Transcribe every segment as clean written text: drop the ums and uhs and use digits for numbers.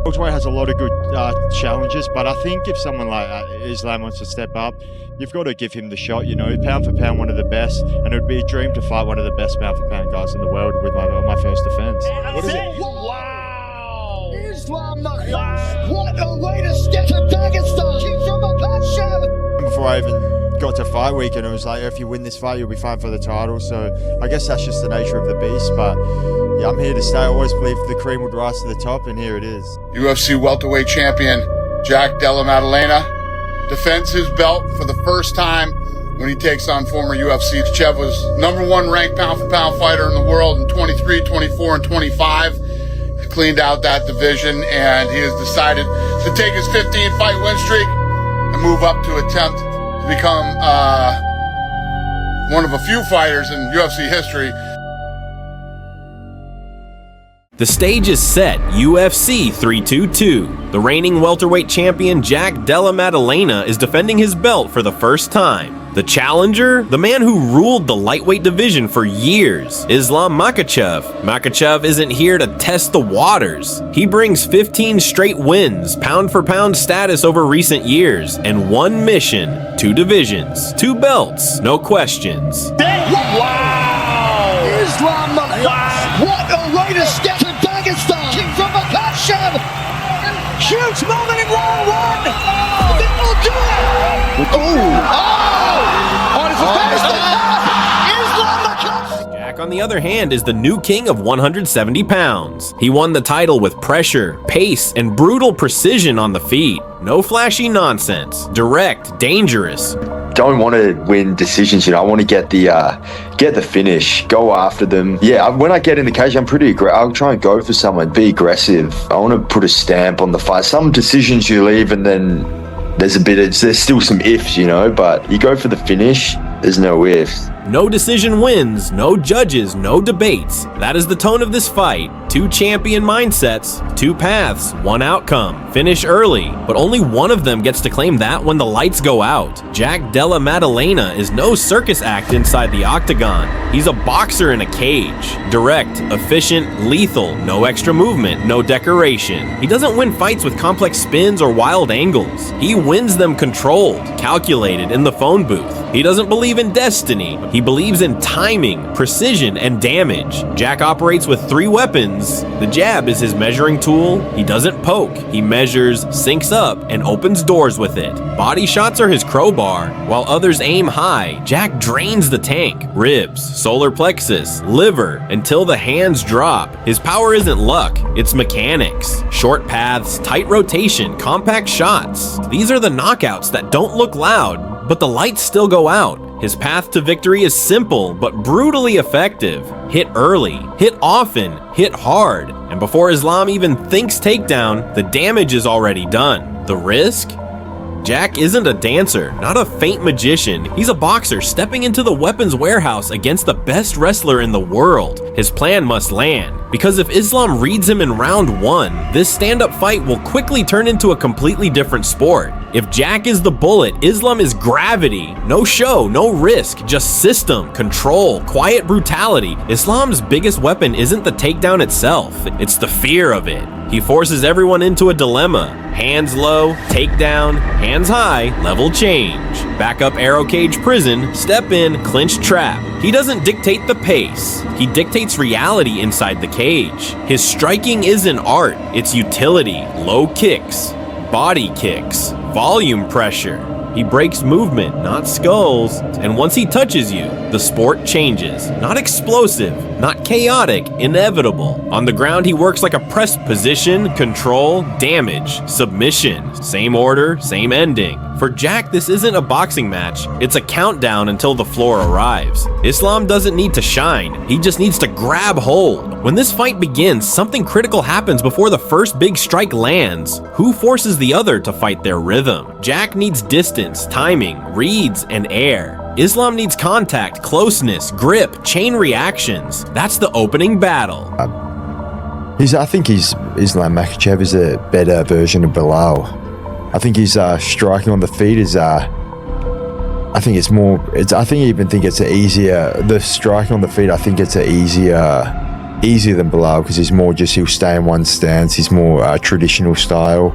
Welterweight has a lot of good challenges, but I think if someone like Islam wants to step up, you've got to give him the shot. You know, pound for pound, one of the best, and it would be a dream to fight one of the best pound for pound guys in the world with my first defense. What is it? Wow! Islam Makhachev! What a way to step to Dagestan! King from Makhachev! Before I even got to fight week, and it was like, if you win this fight, you'll be fighting for the title. So I guess that's just the nature of the beast. But yeah, I'm here to stay. I always believe the cream would rise to the top, and here it is. UFC welterweight champion Della Maddalena defends his belt for the first time when he takes on former UFC. Makhachev was #1 ranked pound-for-pound fighter in the world in 23, 24, and 25. He cleaned out that division, and he has decided to take his 15-fight win streak and move up to attempt to become one of a few fighters in UFC history. The stage is set, UFC 322. The reigning welterweight champion Della Maddalena is defending his belt for the first time. The challenger, the man who ruled the lightweight division for years, Islam Makhachev. Makhachev isn't here to test the waters. He brings 15 straight wins, pound for pound status over recent years, and one mission, 2 divisions, 2 belts, no questions. Wow! Islam Makhachev! What a way to step to Dagestan! King from Makhachev! Huge moment in round 1! That will do it! Jack, on the other hand, is the new king of 170 pounds. He won the title with pressure, pace, and brutal precision on the feet. No flashy nonsense. Direct, dangerous. Don't want to win decisions, you know. I want to get the finish, go after them. Yeah, when I get in the cage, I'm pretty aggressive. I'll try and go for someone, be aggressive. I want to put a stamp on the fight. Some decisions you leave, and then there's still some ifs, you know, but you go for the finish, there's no ifs. No decision wins, no judges, no debates. That is the tone of this fight. 2 champion mindsets, 2 paths, 1 outcome. Finish early, but only one of them gets to claim that when the lights go out. Della Maddalena is no circus act inside the octagon. He's a boxer in a cage. Direct, efficient, lethal, no extra movement, no decoration. He doesn't win fights with complex spins or wild angles. He wins them controlled, calculated in the phone booth. He doesn't believe in destiny. He believes in timing, precision, and damage. Jack operates with 3 weapons. The jab is his measuring tool. He doesn't poke. He measures, syncs up, and opens doors with it. Body shots are his crowbar. While others aim high, Jack drains the tank. Ribs, solar plexus, liver, until the hands drop. His power isn't luck, it's mechanics. Short paths, tight rotation, compact shots. These are the knockouts that don't look loud, but the lights still go out. His path to victory is simple, but brutally effective. Hit early, hit often, hit hard. And before Islam even thinks takedown, the damage is already done. The risk? Jack isn't a dancer, not a feint magician. He's a boxer stepping into the weapons warehouse against the best wrestler in the world. His plan must land, because if Islam reads him in round 1, this stand-up fight will quickly turn into a completely different sport. If Jack is the bullet, Islam is gravity. No show, no risk, just system, control, quiet brutality. Islam's biggest weapon isn't the takedown itself, it's the fear of it. He forces everyone into a dilemma. Hands low, takedown, hands high, level change. Back up arrow cage prison, step in, clinch trap. He doesn't dictate the pace. He dictates reality inside the cage. His striking isn't art, it's utility. Low kicks, body kicks, volume pressure. He breaks movement, not skulls. And once he touches you, the sport changes. Not explosive, not chaotic, inevitable. On the ground, he works like a press position, control, damage, submission. Same order, same ending. For Jack, this isn't a boxing match. It's a countdown until the floor arrives. Islam doesn't need to shine. He just needs to grab hold. When this fight begins, something critical happens before the first big strike lands. Who forces the other to fight their rhythm? Jack needs distance, timing, reads, and air. Islam needs contact, closeness, grip, chain reactions. That's the opening battle. I think Islam Makhachev is a better version of Bilal. I think his striking on the feet is I think it's more. I even think it's an easier. The striking on the feet, I think it's an easier easier than Bilal because he'll stay in one stance. He's more traditional style.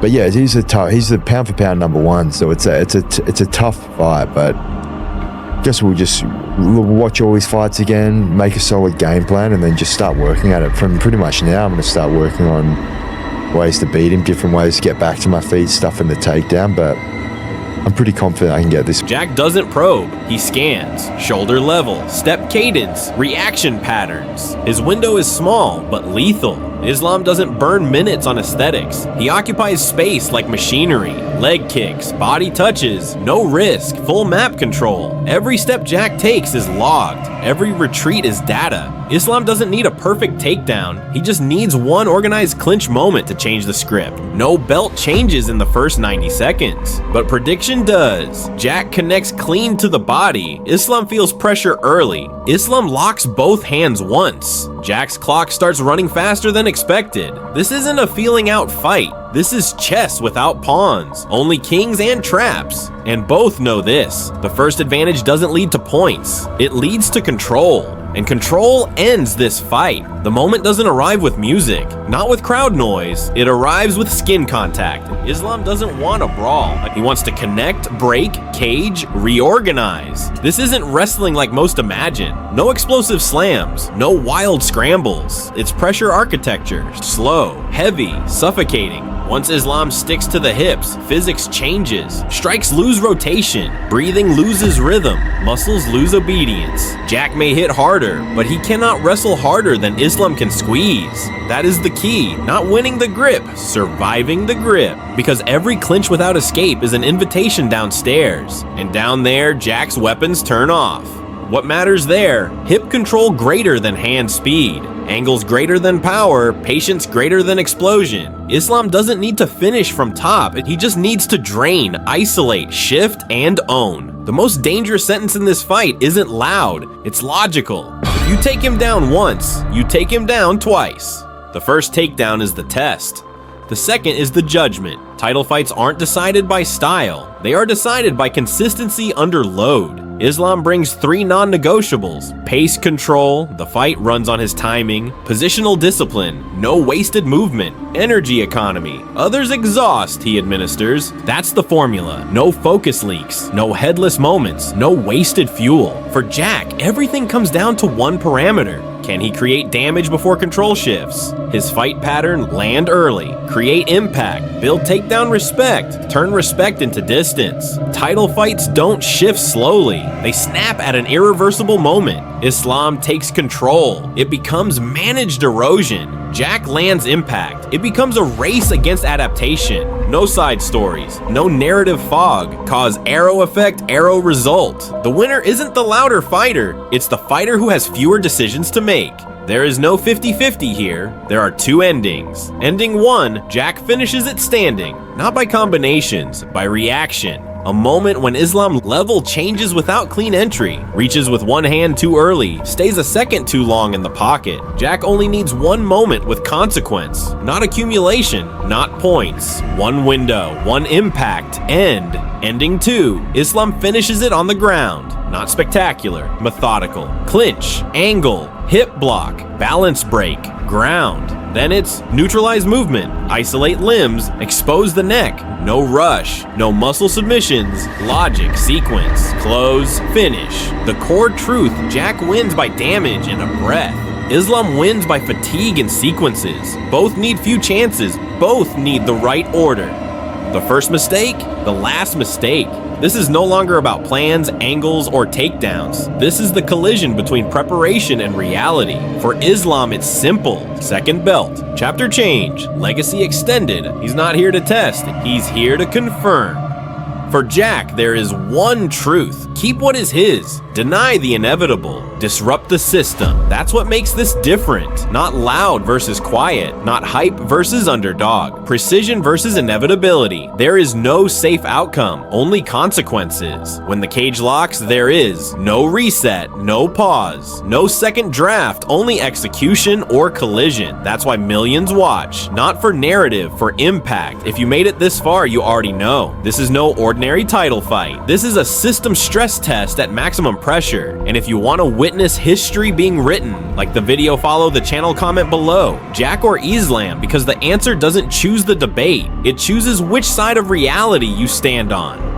But yeah, he's the pound for pound number one. So it's a tough fight. But I guess we'll just watch all his fights again, make a solid game plan, and then just start working at it. From pretty much now, I'm going to start working on ways to beat him, different ways to get back to my feet, stuff in the takedown. But I'm pretty confident I can get this. Jack doesn't probe, he scans. Shoulder level, step cadence, reaction patterns. His window is small, but lethal. Islam doesn't burn minutes on aesthetics. He occupies space like machinery. Leg kicks, body touches, no risk, full map control. Every step Jack takes is logged. Every retreat is data. Islam doesn't need a perfect takedown. He just needs one organized clinch moment to change the script. No belt changes in the first 90 seconds. But prediction does. Jack connects clean to the body. Islam feels pressure early. Islam locks both hands once. Jack's clock starts running faster than expected. This isn't a feeling out fight. This is chess without pawns, only kings and traps. And both know this. The first advantage doesn't lead to points. It leads to control. And control ends this fight. The moment doesn't arrive with music, not with crowd noise. It arrives with skin contact. Islam doesn't want a brawl. He wants to connect, break, cage, reorganize. This isn't wrestling like most imagine. No explosive slams, no wild scrambles. It's pressure architecture, slow, heavy, suffocating. Once Islam sticks to the hips, physics changes. Strikes lose rotation, breathing loses rhythm, muscles lose obedience. Jack may hit harder, but he cannot wrestle harder than Islam can squeeze. That is the key, not winning the grip, surviving the grip. Because every clinch without escape is an invitation downstairs. And down there, Jack's weapons turn off. What matters there? Hip control greater than hand speed. Angles greater than power, patience greater than explosion. Islam doesn't need to finish from top, he just needs to drain, isolate, shift, and own. The most dangerous sentence in this fight isn't loud, it's logical. If you take him down once, you take him down twice. The first takedown is the test. The second is the judgment. Title fights aren't decided by style, they are decided by consistency under load. Islam brings 3 non-negotiables: pace control, the fight runs on his timing; positional discipline, no wasted movement; energy economy, others exhaust, he administers. That's the formula. No focus leaks, no headless moments, no wasted fuel. For Jack, everything comes down to one parameter. Can he create damage before control shifts? His fight pattern: land early, create impact, build takedown respect, turn respect into distance. Title fights don't shift slowly, they snap at an irreversible moment. Islam takes control. It becomes managed erosion. Jack lands impact. It becomes a race against adaptation. No side stories, no narrative fog. Cause arrow effect, arrow result. The winner isn't the louder fighter, it's the fighter who has fewer decisions to make. There is no 50-50 here, there are 2 endings. Ending 1, Jack finishes it standing, not by combinations, by reaction. A moment when Islam level changes without clean entry, reaches with one hand too early, stays a second too long in the pocket. Jack only needs one moment with consequence, not accumulation, not points. One window, one impact, end. Ending 2, Islam finishes it on the ground. Not spectacular, methodical. Clinch, angle, hip block, balance break, ground. Then it's neutralize movement, isolate limbs, expose the neck, no rush, no muscle submissions, logic, sequence, close, finish. The core truth: Jack wins by damage and a breath. Islam wins by fatigue and sequences. Both need few chances, both need the right order. The first mistake, the last mistake. This is no longer about plans, angles, or takedowns. This is the collision between preparation and reality. For Islam, it's simple. Second belt, chapter change, legacy extended. He's not here to test, he's here to confirm. For Jack, there is one truth. Keep what is his. Deny the inevitable. Disrupt the system. That's what makes this different. Not loud versus quiet. Not hype versus underdog. Precision versus inevitability. There is no safe outcome, only consequences. When the cage locks, there is no reset, no pause, no second draft, only execution or collision. That's why millions watch. Not for narrative, for impact. If you made it this far, you already know. This is no ordinary title fight. This is a system stress test at maximum pressure. And if you want to witness witness history being written? Like the video, follow the channel, comment below. Jack or Islam, because the answer doesn't choose the debate. It chooses which side of reality you stand on.